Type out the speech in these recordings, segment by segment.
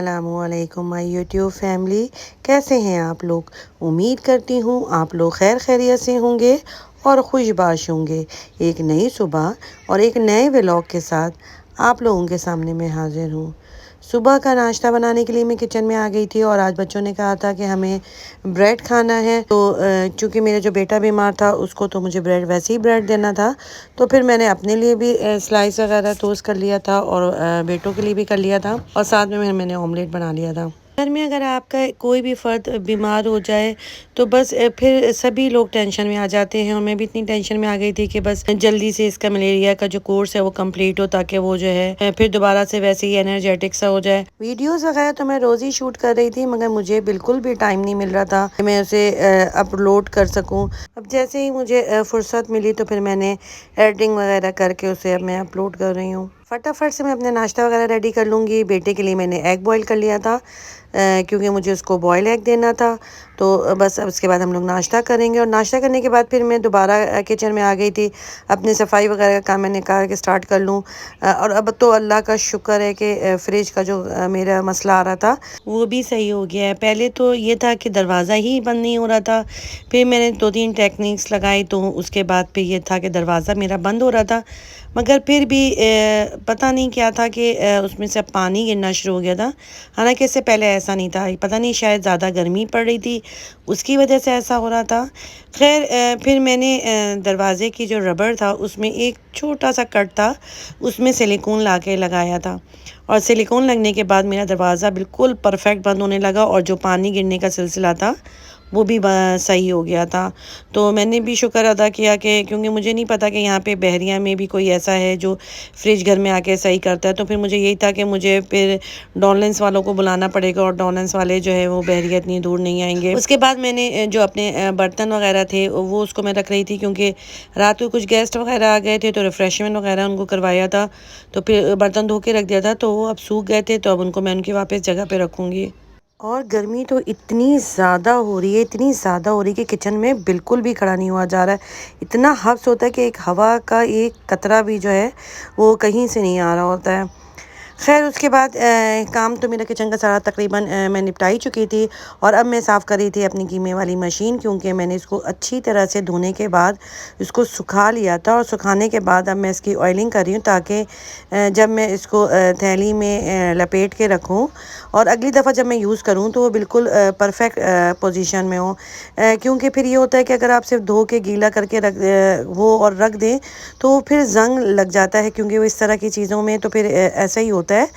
अस्सलामुअलैकुम my YouTube family, कैसे हैं आप लोग। उम्मीद करती हूँ आप लोग खैर खैरियत से होंगे और खुशबाश होंगे। एक नई सुबह और एक नए व्लॉग के साथ आप लोगों के सामने मैं हाजिर हूँ। सुबह का नाश्ता बनाने के लिए मैं किचन में आ गई थी और आज बच्चों ने कहा था कि हमें ब्रेड खाना है। तो चूँकि मेरा जो बेटा बीमार था उसको तो मुझे ब्रेड वैसे ही ब्रेड देना था, तो फिर मैंने अपने लिए भी स्लाइस वगैरह टोस्ट कर लिया था और बेटों के लिए भी कर लिया था और साथ में मैंने ऑमलेट बना लिया था। घर में अगर आपका कोई भी फ़र्द बीमार हो जाए तो बस फिर सभी लोग टेंशन में आ जाते हैं और मैं भी इतनी टेंशन में आ गई थी कि बस जल्दी से इसका मलेरिया का जो कोर्स है वो कंप्लीट हो, ताकि वो जो है फिर दोबारा से वैसे ही एनर्जेटिक सा हो जाए। वीडियोस वगैरह तो मैं रोज़ ही शूट कर रही थी, मगर मुझे बिल्कुल भी टाइम नहीं मिल रहा था कि मैं उसे अपलोड कर सकूं। अब जैसे ही मुझे फुर्सत मिली तो फिर मैंने एडिटिंग वगैरह करके उसे अब मैं अपलोड कर रही हूँ। फटाफट से मैं अपना नाश्ता वगैरह रेडी कर लूँगी। बेटे के लिए मैंने एग बॉईल कर लिया था क्योंकि मुझे उसको बॉयल एग देना था। तो बस अब उसके बाद हम लोग नाश्ता करेंगे और नाश्ता करने के बाद फिर मैं दोबारा किचन में आ गई थी। अपनी सफाई वगैरह का काम मैंने कहा कि स्टार्ट कर लूँ। और अब तो अल्लाह का शुक्र है कि फ्रिज का जो मेरा मसला आ रहा था वो भी सही हो गया है। पहले तो ये था कि दरवाज़ा ही बंद नहीं हो रहा था, फिर मैंने 2-3 टेक्निक्स लगाई तो उसके बाद फिर ये था कि दरवाज़ा मेरा बंद हो रहा था, मगर फिर भी पता नहीं क्या था कि उसमें से पानी गिरना शुरू हो गया था। हालांकि इससे पहले ऐसा नहीं था, पता नहीं शायद ज़्यादा गर्मी पड़ रही थी उसकी वजह से ऐसा हो रहा था। खैर फिर मैंने दरवाज़े की जो रबड़ था उसमें एक छोटा सा कट था, उसमें सिलिकॉन ला के लगाया था और सिलिकॉन लगने के बाद मेरा दरवाज़ा बिल्कुल परफेक्ट बंद होने लगा और जो पानी गिरने का सिलसिला था वो भी सही हो गया था। तो मैंने भी शुक्र अदा किया कि क्योंकि मुझे नहीं पता कि यहाँ पे बहरिया में भी कोई ऐसा है जो फ्रिज घर में आके सही करता है। तो फिर मुझे यही था कि मुझे फिर डॉलेंस वालों को बुलाना पड़ेगा और डॉलेंस वाले जो है वो बहरिया इतनी दूर नहीं आएंगे। उसके बाद मैंने जो अपने बर्तन वगैरह थे वो उसको मैं रख रही थी, क्योंकि रात को कुछ गेस्ट वगैरह आ गए थे तो रिफ़्रेशमेंट वगैरह उनको करवाया था। तो फिर बर्तन धो के रख दिया था, तो वो अब सूख गए थे, तो अब उनको मैं उनकी वापस जगह पे रखूँगी। और गर्मी तो इतनी ज़्यादा हो रही है, इतनी ज़्यादा हो रही है कि किचन में बिल्कुल भी खड़ा नहीं हुआ जा रहा है। इतना हब्स होता है कि एक हवा का एक कतरा भी जो है वो कहीं से नहीं आ रहा होता है। खैर उसके बाद काम तो मेरा किचन का सारा तकरीबन मैं निपटा ही चुकी थी और अब मैं साफ़ कर रही थी अपनी कीमे वाली मशीन, क्योंकि मैंने इसको अच्छी तरह से धोने के बाद इसको सुखा लिया था और सुखाने के बाद अब मैं इसकी ऑयलिंग कर रही हूँ, ताकि जब मैं इसको थैली में लपेट के रखूँ और अगली दफ़ा जब मैं यूज़ करूँ तो वो बिल्कुल परफेक्ट पोजीशन में हो। क्योंकि फिर ये होता है कि अगर आप सिर्फ धो के गीला करके वो और रख दें तो फिर जंग लग जाता है, क्योंकि वो इस तरह की चीज़ों में तो फिर ऐसा ही होता है।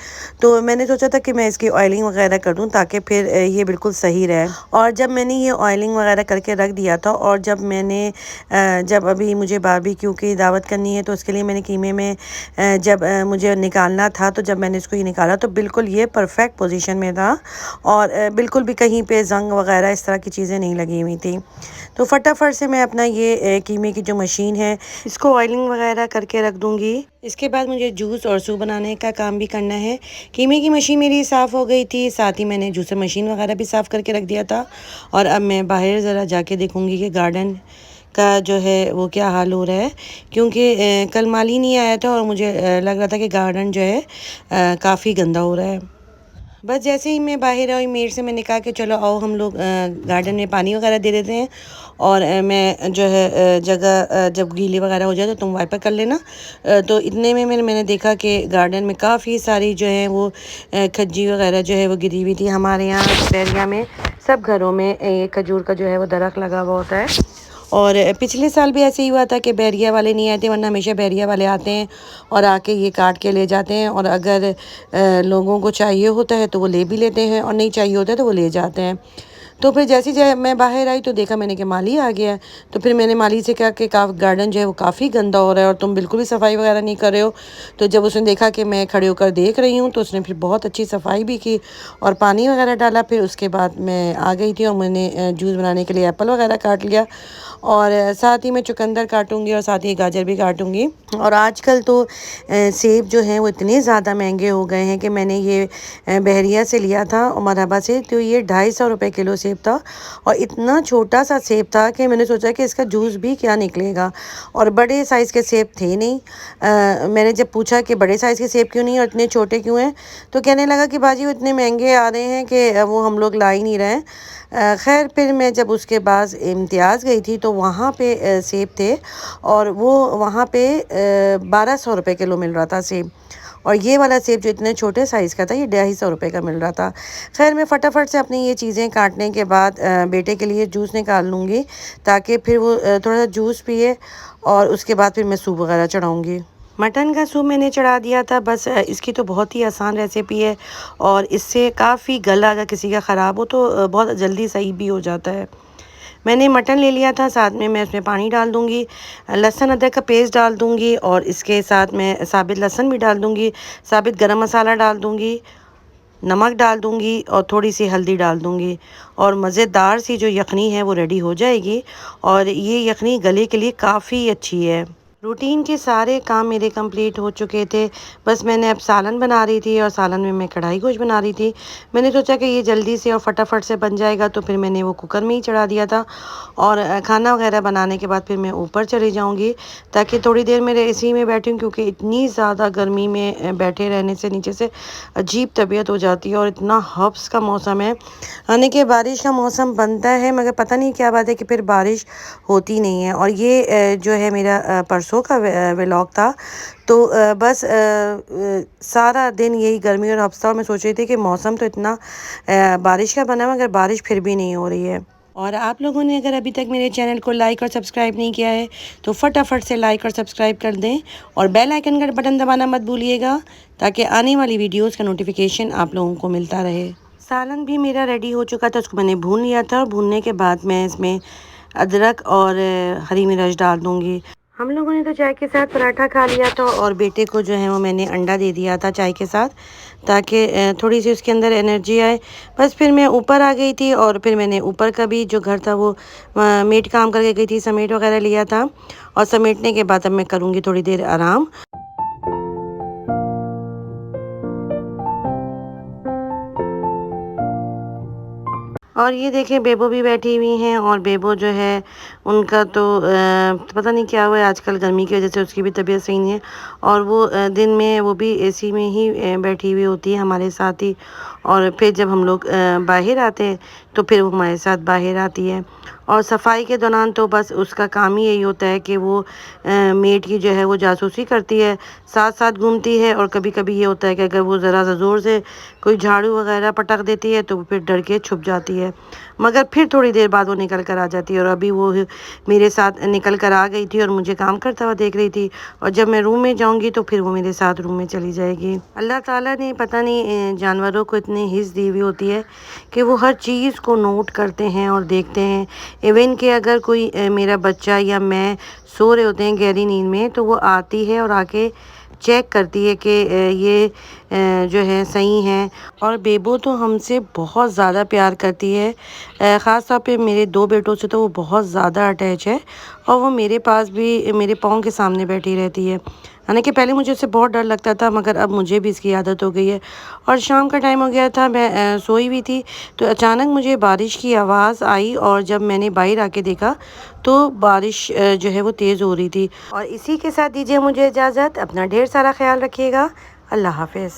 तो मैंने सोचा था कि मैं इसकी ऑयलिंग वगैरह कर दूं ताकि फिर ये बिल्कुल सही रहे। और जब मैंने ये ऑयलिंग वगैरह करके रख दिया था और जब मैंने जब अभी मुझे बारबेक्यू की दावत करनी है तो उसके लिए मैंने कीमे में जब मुझे निकालना था, तो जब मैंने इसको ये निकाला तो बिल्कुल ये परफेक्ट पोजीशन में था और बिल्कुल भी कहीं पे जंग वगैरह इस तरह की चीज़ें नहीं लगी हुई थी। तो फटाफट से मैं अपना ये कीमे की जो मशीन है इसको ऑयलिंग वगैरह करके रख दूँगी। इसके बाद मुझे जूस और सूप बनाने का काम भी करना है। कीमे की मशीन मेरी साफ़ हो गई थी, साथ ही मैंने जूसर मशीन वगैरह भी साफ़ करके रख दिया था और अब मैं बाहर ज़रा जाके देखूँगी कि गार्डन का जो है वो क्या हाल हो रहा है, क्योंकि कल माली नहीं आया था और मुझे लग रहा था कि गार्डन जो है काफ़ी गंदा हो रहा है। बस जैसे ही मैं बाहर आई मेड से मैंने कहा कि चलो आओ हम लोग गार्डन में पानी वगैरह दे देते हैं और मैं जो है जगह जब गीली वगैरह हो जाए तो तुम वाइपर कर लेना। तो इतने में मैंने देखा कि गार्डन में काफ़ी सारी जो है वो खज्जी वगैरह जो है वो गिरी हुई थी। हमारे यहाँ बहरिया में सब घरों में ये खजूर का जो है वो दरख्त लगा हुआ होता है और पिछले साल भी ऐसे ही हुआ था कि बहरिया वाले नहीं आए थे, वरना हमेशा बहरिया वाले आते हैं और आके ये काट के ले जाते हैं और अगर लोगों को चाहिए होता है तो वो ले भी लेते हैं और नहीं चाहिए होता है तो वो ले जाते हैं। तो फिर जैसे जब मैं बाहर आई तो देखा मैंने कि माली आ गया है। तो फिर मैंने माली से कहा कि गार्डन जो है वो काफ़ी गंदा हो रहा है और तुम बिल्कुल भी सफाई वगैरह नहीं कर रहे हो। तो जब उसने देखा कि मैं खड़े होकर देख रही हूँ तो उसने फिर बहुत अच्छी सफाई भी की और पानी वगैरह डाला। फिर उसके बाद मैं आ गई थी और मैंने जूस बनाने के लिए एप्पल वगैरह काट लिया और साथ ही मैं चुकंदर काटूंगी और साथ ही गाजर भी काटूंगी। और आजकल तो सेब जो हैं वो इतने ज़्यादा महंगे हो गए हैं कि मैंने ये बहरिया से लिया था और मरहबा से, तो ये 250 रुपये किलो सेब था और इतना छोटा सा सेब था कि मैंने सोचा कि इसका जूस भी क्या निकलेगा। और बड़े साइज़ के सेब थे नहीं। मैंने जब पूछा कि बड़े साइज़ के सेब क्यों नहीं और इतने छोटे क्यों हैं, तो कहने लगा कि बाजी वो इतने महंगे आ रहे हैं कि वो हम लोग ला ही नहीं रहे हैं। खैर फिर मैं जब उसके बाद इम्तियाज़ गई थी तो वहाँ पे सेब थे और वो वहाँ पे 1200 रुपये किलो मिल रहा था सेब। और ये वाला सेब जो इतने छोटे साइज़ का था ये 250 रुपये का मिल रहा था। खैर मैं फटाफट से अपनी ये चीज़ें काटने के बाद बेटे के लिए जूस निकाल लूँगी ताकि फिर वो थोड़ा सा जूस पिए और उसके बाद फिर मैं सूप वगैरह चढ़ाऊँगी। मटन का सूप मैंने चढ़ा दिया था। बस इसकी तो बहुत ही आसान रेसिपी है और इससे काफ़ी गला अगर किसी का ख़राब हो तो बहुत जल्दी सही भी हो जाता है। मैंने मटन ले लिया था, साथ में मैं उसमें पानी डाल दूँगी, लहसुन अदरक का पेस्ट डाल दूँगी और इसके साथ मैं साबित लहसुन भी डाल दूँगी, साबित गरम मसाला डाल दूँगी, नमक डाल दूँगी और थोड़ी सी हल्दी डाल दूँगी और मज़ेदार सी जो यखनी है वो रेडी हो जाएगी। और ये यखनी गले के लिए काफ़ी अच्छी है। रूटीन के सारे काम मेरे कंप्लीट हो चुके थे। बस मैंने अब सालन बना रही थी और सालन में मैं कढ़ाई गोश्त बना रही थी। मैंने सोचा कि ये जल्दी से और फटाफट से बन जाएगा तो फिर मैंने वो कुकर में ही चढ़ा दिया था। और खाना वगैरह बनाने के बाद फिर मैं ऊपर चली जाऊंगी ताकि थोड़ी देर मेरे इसी में बैठूं, क्योंकि इतनी ज़्यादा गर्मी में बैठे रहने से नीचे से अजीब तबीयत हो जाती है और इतना हब्स का मौसम है। यानी कि बारिश का मौसम बनता है मगर पता नहीं क्या बात है कि फिर बारिश होती नहीं है। और ये जो है मेरा परसों का व्लॉग था। तो बस सारा दिन यही गर्मी और हफ्ता, और मैं सोच रही थी कि मौसम तो इतना बारिश का बना मगर बारिश फिर भी नहीं हो रही है। और आप लोगों ने अगर अभी तक मेरे चैनल को लाइक और सब्सक्राइब नहीं किया है तो फटाफट से लाइक और सब्सक्राइब कर दें और बेल आइकन का बटन दबाना मत भूलिएगा ताकि आने वाली वीडियोस का नोटिफिकेशन आप लोगों को मिलता रहे। सालन भी मेरा रेडी हो चुका था, उसको मैंने भून लिया था और भूनने के बाद मैं इसमें अदरक और हरी मिर्च डाल दूँगी। हम लोगों ने तो चाय के साथ पराठा खा लिया था और बेटे को जो है वो मैंने अंडा दे दिया था चाय के साथ ताकि थोड़ी सी उसके अंदर एनर्जी आए। बस फिर मैं ऊपर आ गई थी और फिर मैंने ऊपर का भी जो घर था वो मेड काम करके गई थी, समेट वगैरह लिया था और समेटने के बाद अब मैं करूँगी थोड़ी देर आराम। और ये देखें बेबो भी बैठी हुई हैं और बेबो जो है उनका तो पता नहीं क्या हुआ है आजकल, गर्मी की वजह से उसकी भी तबीयत सही नहीं है और वो दिन में वो भी एसी में ही बैठी हुई होती है हमारे साथ ही। और फिर जब हम लोग बाहर आते हैं तो फिर वो हमारे साथ बाहर आती है। और सफाई के दौरान तो बस उसका काम ही यही होता है कि वो मेड की जो है वो जासूसी करती है, साथ साथ घूमती है। और कभी कभी ये होता है कि अगर वो ज़रा सा ज़ोर से कोई झाड़ू वगैरह पटक देती है तो फिर डर के छुप जाती है, मगर फिर थोड़ी देर बाद वो निकल कर आ जाती है। और अभी वो मेरे साथ निकल कर आ गई थी और मुझे काम करता हुआ देख रही थी और जब मैं रूम में जाऊंगी तो फिर वो मेरे साथ रूम में चली जाएगी। अल्लाह ताला ने पता नहीं जानवरों को इतनी हिस्स दी हुई होती है कि वो हर चीज़ को नोट करते हैं और देखते हैं। इवन कि अगर कोई मेरा बच्चा या मैं सो रहे होते हैं गहरी नींद में तो वो आती है और आके चेक करती है कि ये जो है सही है। और बेबो तो हमसे बहुत ज़्यादा प्यार करती है, ख़ास तौर पे मेरे दो बेटों से तो वो बहुत ज़्यादा अटैच है और वो मेरे पास भी मेरे पाँव के सामने बैठी रहती है। हालांकि पहले मुझे उससे बहुत डर लगता था मगर अब मुझे भी इसकी आदत हो गई है। और शाम का टाइम हो गया था, मैं सोई हुई थी तो अचानक मुझे बारिश की आवाज़ आई और जब मैंने बाहर आके देखा तो बारिश जो है वो तेज़ हो रही थी। और इसी के साथ दीजिए मुझे इजाज़त। अपना ढेर सारा ख्याल रखिएगा। अल्लाह हाफिज़।